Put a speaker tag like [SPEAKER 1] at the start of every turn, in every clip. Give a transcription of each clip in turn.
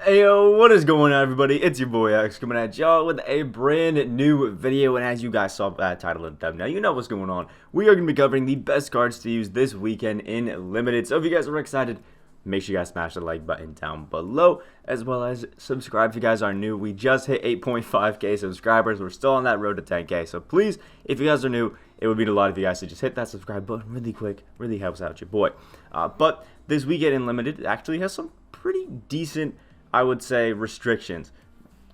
[SPEAKER 1] Hey yo, what is going on everybody? It's your boy X coming at y'all with a brand new video, and as you guys saw by the title of the thumbnail, you know what's going on. We are going to be covering the best cards to use this weekend in Limited, so if you guys are excited, make sure you guys smash the like button down below, as well as subscribe if you guys are new. We just hit 8.5k subscribers, we're still on that road to 10k, so please, if you guys are new, it would mean a lot of you guys to just hit that subscribe button really quick, really helps out your boy. But this weekend in Limited actually has some pretty decent, I would say, restrictions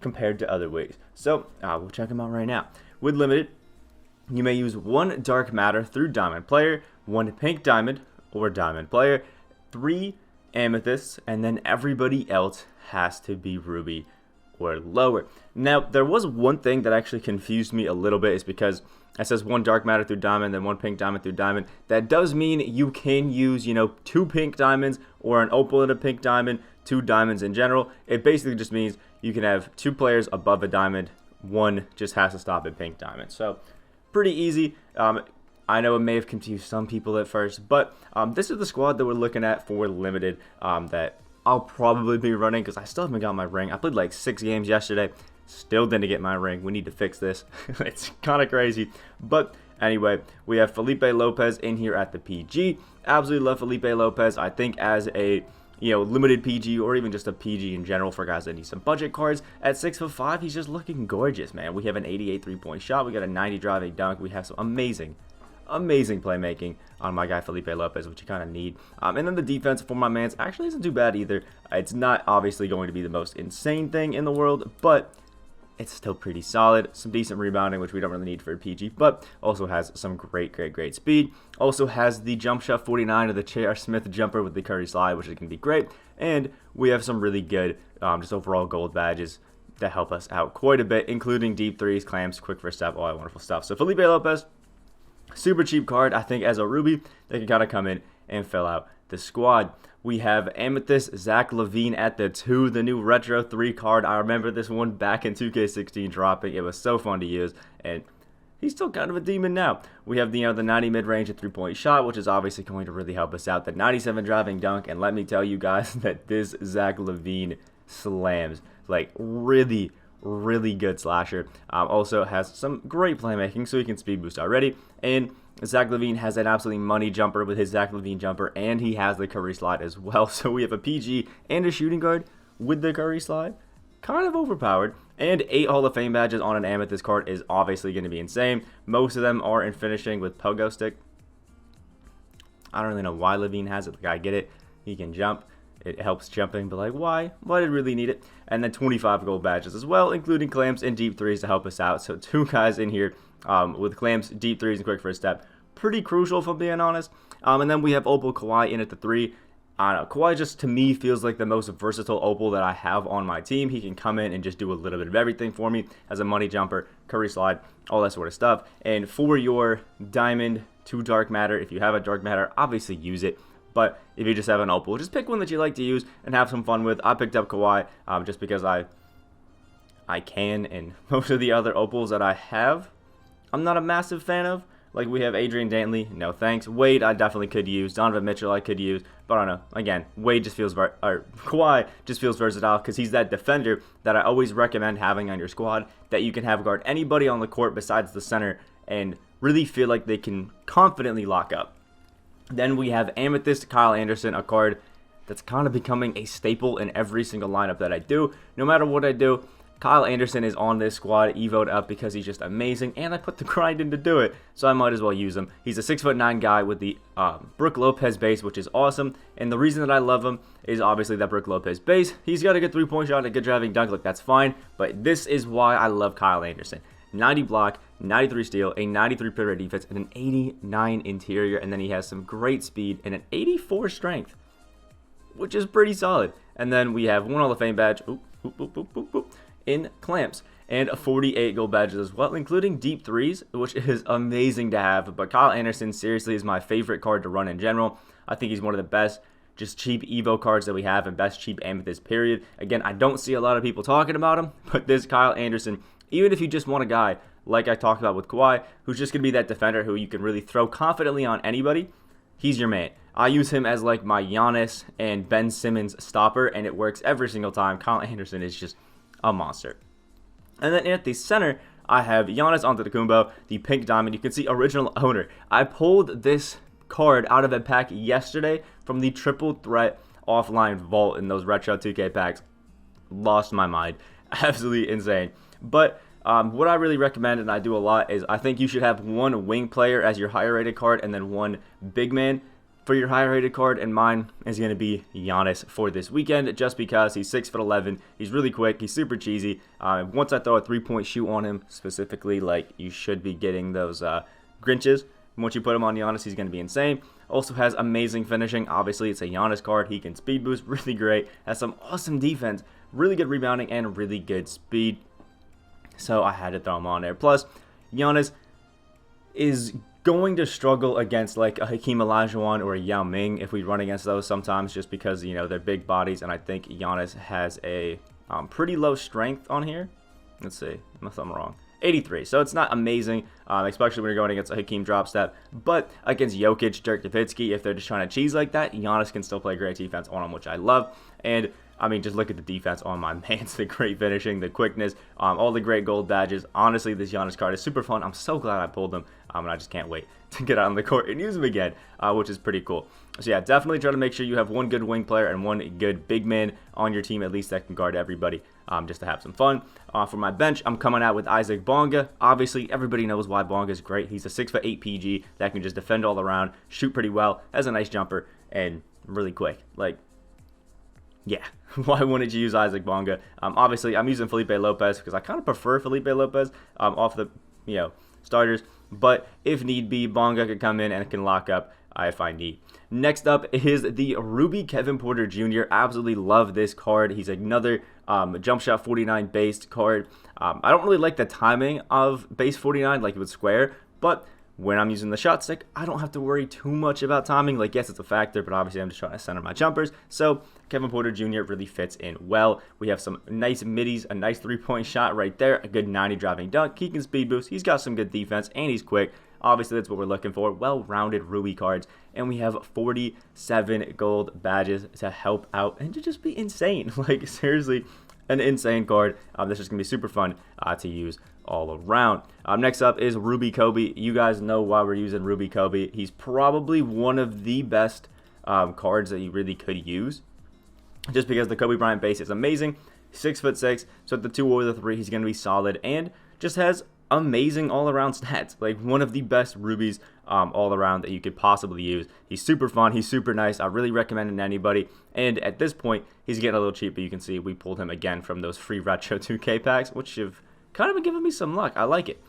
[SPEAKER 1] compared to other weeks. So we'll check them out right now. With Limited, you may use one dark matter through diamond player, one pink diamond or diamond player, 3 amethysts, and then everybody else has to be ruby or lower. Now, there was one thing that actually confused me a little bit, is because it says one dark matter through diamond, then one pink diamond through diamond. That does mean you can use, 2 pink diamonds or an opal and a pink diamond, 2 diamonds in general. It basically just means you can have 2 players above a diamond, one just has to stop at pink diamond. So pretty easy. I know it may have confused some people at first, but this is the squad that we're looking at for Limited that I'll probably be running, because I still haven't got my ring. I played like 6 games yesterday, still didn't get my ring. We need to fix this. It's kind of crazy. But anyway, we have Felipe Lopez in here at the PG. Absolutely love Felipe Lopez. I think as a limited PG, or even just a PG in general for guys that need some budget cards, at 6'5", he's just looking gorgeous, man. We have an 88 3-point shot. We got a 90 driving dunk. We have some amazing playmaking on my guy Felipe Lopez, which you kind of need. And then the defense for my man's actually isn't too bad either. It's not obviously going to be the most insane thing in the world, but it's still pretty solid. Some decent rebounding, which we don't really need for a PG, but also has some great speed. Also has the jump shot 49 of the J.R. Smith jumper with the Curry slide, which is going to be great. And we have some really good just overall gold badges that help us out quite a bit, including deep threes, clamps, quick first step, all that wonderful stuff. So Felipe Lopez, super cheap card. I think as a Ruby, they can kind of come in and fill out the squad. We have Amethyst Zach LaVine at the 2, the new Retro 3 card. I remember this one back in 2K16 dropping. It was so fun to use, and he's still kind of a demon now. We have the 90 mid-range and 3-point shot, which is obviously going to really help us out. The 97 driving dunk, and let me tell you guys that this Zach LaVine slams. Like, really good slasher. Also has some great playmaking, so he can speed boost already. And Zach LaVine has an absolutely money jumper with his Zach LaVine jumper, and he has the Curry slide as well. So we have a PG and a shooting guard with the Curry slide. Kind of overpowered. And 8 Hall of Fame badges on an Amethyst card is obviously going to be insane. Most of them are in finishing with pogo stick. I don't really know why LaVine has it. Like, I get it. He can jump. It helps jumping, but like, why? Why did it really need it? And then 25 gold badges as well, including clamps and deep threes to help us out. So 2 guys in here with clamps, deep threes, and quick first step. Pretty crucial, if I'm being honest. And then we have Opal KAWHI in at the 3. I don't know, KAWHI just, to me, feels like the most versatile Opal that I have on my team. He can come in and just do a little bit of everything for me. As a money jumper, Curry slide, all that sort of stuff. And for your diamond to dark matter, if you have a dark matter, obviously use it. But if you just have an Opal, just pick one that you like to use and have some fun with. I picked up KAWHI just because I can, and most of the other Opals that I have, I'm not a massive fan of. Like, we have Adrian Dantley, no thanks. Wade, I definitely could use. Donovan Mitchell, I could use. But I don't know. Again, Wade just feels, KAWHI just feels versatile, because he's that defender that I always recommend having on your squad, that you can have guard anybody on the court besides the center and really feel like they can confidently lock up. Then we have Amethyst Kyle Anderson, a card that's kind of becoming a staple in every single lineup that I do. No matter what I do, Kyle Anderson is on this squad, evoed up, because he's just amazing, and I put the grind in to do it, so I might as well use him. He's a 6'9" guy with the Brook Lopez base, which is awesome, and the reason that I love him is obviously that Brook Lopez base. He's got a good 3-point shot and a good driving dunk, like, that's fine, but this is why I love Kyle Anderson. 90 block, 93 steal, a 93 perimeter defense, and an 89 interior, and then he has some great speed and an 84 strength, which is pretty solid. And then we have 1 Hall of Fame badge in clamps, and 48 gold badges as well, including deep threes, which is amazing to have. But Kyle Anderson seriously is my favorite card to run in general. I think he's one of the best just cheap Evo cards that we have, and best cheap Amethyst, period. Again, I don't see a lot of people talking about him, but this Kyle Anderson, even if you just want a guy, like I talked about with KAWHI, who's just going to be that defender who you can really throw confidently on anybody, he's your man. I use him as like my Giannis and Ben Simmons stopper, and it works every single time. Kyle Anderson is just a monster. And then at the center, I have Giannis Antetokounmpo, the pink diamond. You can see original owner. I pulled this card out of a pack yesterday from the triple threat offline vault in those retro 2K packs. Lost my mind. Absolutely insane. But what I really recommend, and I do a lot, is I think you should have one wing player as your higher rated card and then one big man for your higher rated card, and mine is going to be Giannis for this weekend just because he's 6'11", he's really quick, he's super cheesy. Once I throw a 3-point shoot on him, specifically, like, you should be getting those Grinches. Once you put him on Giannis, he's going to be insane. Also has amazing finishing. Obviously, it's a Giannis card. He can speed boost really great. Has some awesome defense, really good rebounding, and really good speed. So I had to throw him on there. Plus, Giannis is going to struggle against like a Hakeem Olajuwon or a Yao Ming if we run against those sometimes, just because, you know, they're big bodies, and I think Giannis has a pretty low strength on here. Let's see, unless I'm wrong. 83, so it's not amazing, especially when you're going against a Hakeem drop step. But against Jokic, Dirk Nowitzki, if they're just trying to cheese like that, Giannis can still play great defense on him, which I love. And I mean, just look at the defense on my man. It's the great finishing, the quickness, all the great gold badges. Honestly, this Giannis card is super fun. I'm so glad I pulled them, and I just can't wait to get out on the court and use them again, which is pretty cool. So yeah, definitely try to make sure you have one good wing player and one good big man on your team, at least, that can guard everybody, just to have some fun. For my bench, I'm coming out with Isaac Bonga. Obviously, everybody knows why Bonga is great. He's a 6'8" PG that can just defend all around, shoot pretty well, has a nice jumper, and really quick. Like, yeah, why wouldn't you use Isaac Bonga? Obviously, I'm using Felipe Lopez because I kind of prefer Felipe Lopez off the starters. But if need be, Bonga could come in and can lock up if I need. Next up is the Ruby Kevin Porter Jr. Absolutely love this card. He's another jump shot 49 based card. I don't really like the timing of base 49 like with square, but when I'm using the shot stick, I don't have to worry too much about timing. Like, yes, it's a factor, but obviously I'm just trying to center my jumpers. So Kevin Porter Jr. really fits in well. We have some nice middies, a nice 3-point shot right there, a good 90 driving dunk. He can speed boost. He's got some good defense, and he's quick. Obviously, that's what we're looking for. Well-rounded Ruby cards. And we have 47 gold badges to help out and to just be insane. Like, seriously, an insane card. This is going to be super fun to use all around. Next up is Ruby Kobe. You guys know why we're using Ruby Kobe. He's probably one of the best cards that you really could use, just because the Kobe Bryant base is amazing. 6'6", so at the 2 or the 3, he's going to be solid and just has amazing all-around stats. Like, one of the best Rubies all around that you could possibly use. He's super fun. He's super nice. I really recommend him to anybody. And at this point, he's getting a little cheap, but you can see we pulled him again from those free Retro 2K packs, which have kind of been giving me some luck. I like it.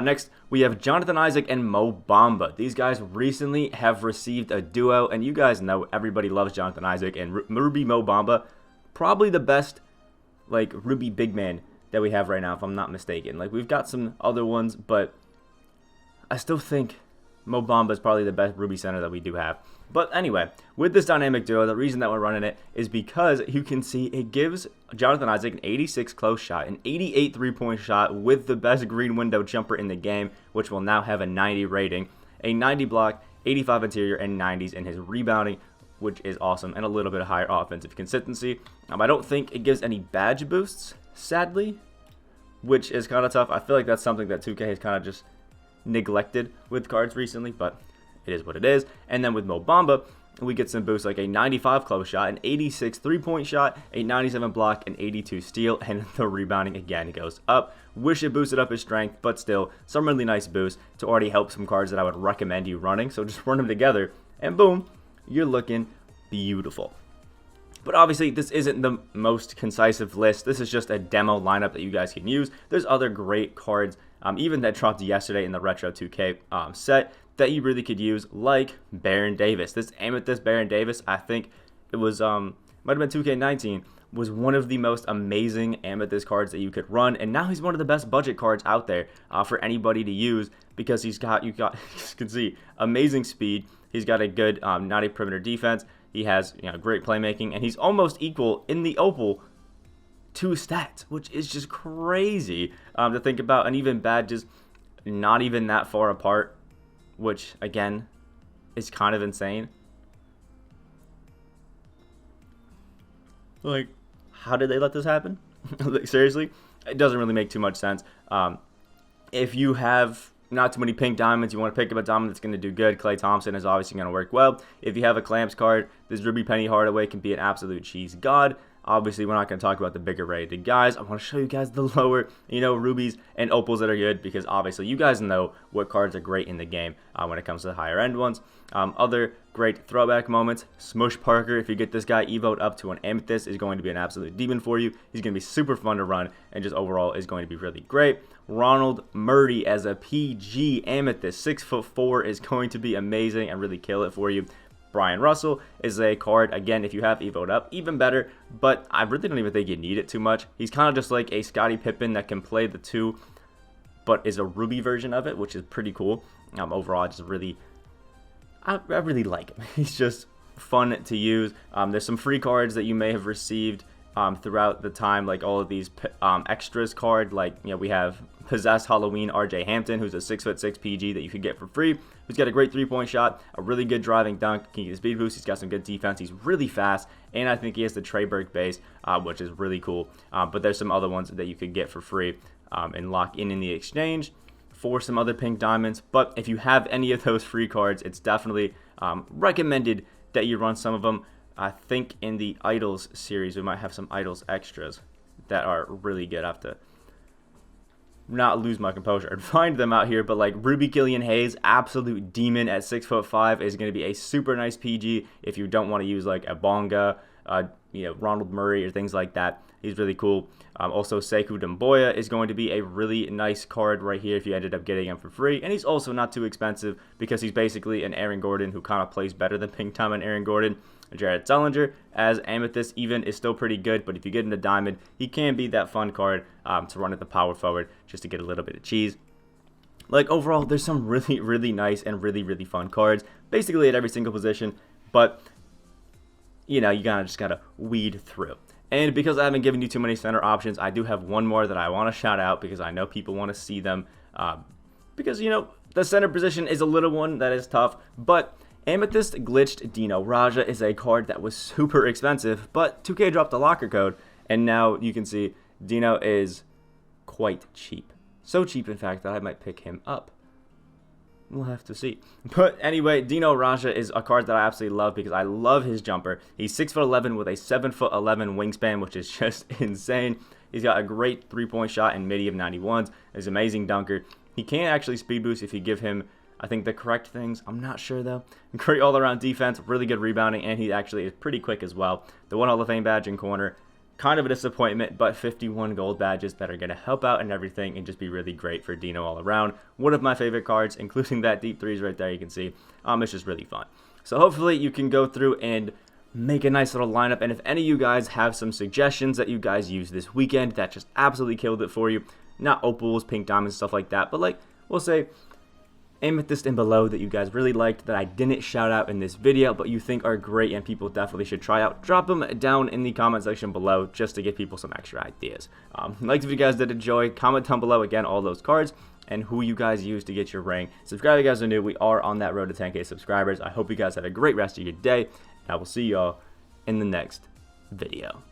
[SPEAKER 1] Next, we have Jonathan Isaac and Mo Bamba. These guys recently have received a duo, and you guys know everybody loves Jonathan Isaac and Ruby Mo Bamba. Probably the best, like, Ruby big man that we have right now, if I'm not mistaken. Like, we've got some other ones, but I still think Mo Bamba is probably the best Ruby center that we do have. But anyway, with this dynamic duo, the reason that we're running it is because you can see it gives Jonathan Isaac an 86 close shot, an 88 3-point shot with the best green window jumper in the game, which will now have a 90 rating, a 90 block, 85 interior, and 90s in his rebounding, which is awesome, and a little bit of higher offensive consistency. I don't think it gives any badge boosts, sadly, which is kind of tough. I feel like that's something that 2K has kind of just neglected with cards recently, but it is what it is. And then with Mo Bamba, we get some boosts like a 95 close shot, an 86 3-point shot, a 97 block, an 82 steal, and the rebounding again goes up. Wish it boosted up his strength, but still, some really nice boosts to already help some cards that I would recommend you running. So just run them together, and boom, you're looking beautiful. But obviously, this isn't the most concise list. This is just a demo lineup that you guys can use. There's other great cards, even that dropped yesterday in the Retro 2K set, that you really could use, like Baron Davis. This Amethyst Baron Davis, I think it was, might have been 2K19, was one of the most amazing Amethyst cards that you could run, and now he's one of the best budget cards out there for anybody to use, because you can see, amazing speed. He's got a good 90 perimeter defense. He has great playmaking, and he's almost equal in the Opal to stats, which is just crazy to think about, and even badges not even that far apart, which again, is kind of insane. Like, how did they let this happen? Like, seriously, it doesn't really make too much sense. If you have not too many pink diamonds, you want to pick up a diamond that's going to do good. Klay Thompson is obviously going to work well. If you have a Clamps card, this Ruby Penny Hardaway can be an absolute cheese god. Obviously, we're not going to talk about the bigger rated guys. I want to show you guys the lower, rubies and opals that are good, because obviously you guys know what cards are great in the game when it comes to the higher end ones. Other great throwback moments. SMUSH Parker, if you get this guy evoed up to an amethyst, is going to be an absolute demon for you. He's going to be super fun to run, and just overall is going to be really great. Ronald Murray as a PG amethyst, 6'4", is going to be amazing and really kill it for you. Brian Russell is a card, again, if you have evoed up, even better, but I really don't even think you need it too much. He's kind of just like a Scottie Pippen that can play the two, but is a Ruby version of it, which is pretty cool. Overall, I really like him. He's just fun to use. There's some free cards that you may have received throughout the time, like all of these extras card, like, we have Possessed Halloween RJ Hampton, who's a 6'6" PG that you could get for free, who's got a great 3-point shot, a really good driving dunk, can get a speed boost, he's got some good defense, he's really fast, and I think he has the Trey Burke base, which is really cool. But there's some other ones that you could get for free and lock in the exchange for some other pink diamonds. But if you have any of those free cards, it's definitely recommended that you run some of them. I think in the Idols series, we might have some Idols extras that are really good. I have to not lose my composure and find them out here, but like Ruby Killian Hayes, absolute demon at 6'5", is going to be a super nice PG if you don't want to use like a Bonga, Ronald Murray or things like that. He's really cool. Also, Sekou Doumbouya is going to be a really nice card right here if you ended up getting him for free, and he's also not too expensive because he's basically an Aaron Gordon who kind of plays better than Pink Time and Aaron Gordon. Jared Sullinger as Amethyst even is still pretty good, but if you get into Diamond, he can be that fun card to run at the power forward just to get a little bit of cheese. Like, overall, there's some really, really nice and really, really fun cards, basically at every single position, but, you just gotta weed through. And because I haven't given you too many center options, I do have one more that I want to shout out because I know people want to see them, because, the center position is a little one that is tough, but Amethyst Glitched Dino Raja is a card that was super expensive, but 2K dropped the locker code, and now you can see Dino is quite cheap. So cheap, in fact, that I might pick him up. We'll have to see. But anyway, Dino Raja is a card that I absolutely love because I love his jumper. He's 6'11" with a 7'11" wingspan, which is just insane. He's got a great 3-point shot and midi of 91s. He's an amazing dunker. He can actually speed boost if you give him, I think, the correct things. I'm not sure, though. Great all-around defense, really good rebounding, and he actually is pretty quick as well. The 1 Hall of Fame badge in corner, kind of a disappointment, but 51 gold badges that are going to help out and everything and just be really great for Dino all around. One of my favorite cards, including that deep threes right there, you can see. It's just really fun. So hopefully you can go through and make a nice little lineup, and if any of you guys have some suggestions that you guys use this weekend that just absolutely killed it for you, not opals, pink diamonds, stuff like that, but like, we'll say Amethyst and below that you guys really liked that I didn't shout out in this video, but you think are great and people definitely should try out, drop them down in the comment section below just to give people some extra ideas. Like if you guys did enjoy, comment down below again all those cards and who you guys use to get your ring. Subscribe if you guys are new. We are on that road to 10K subscribers. I hope you guys have a great rest of your day, and I will see y'all in the next video.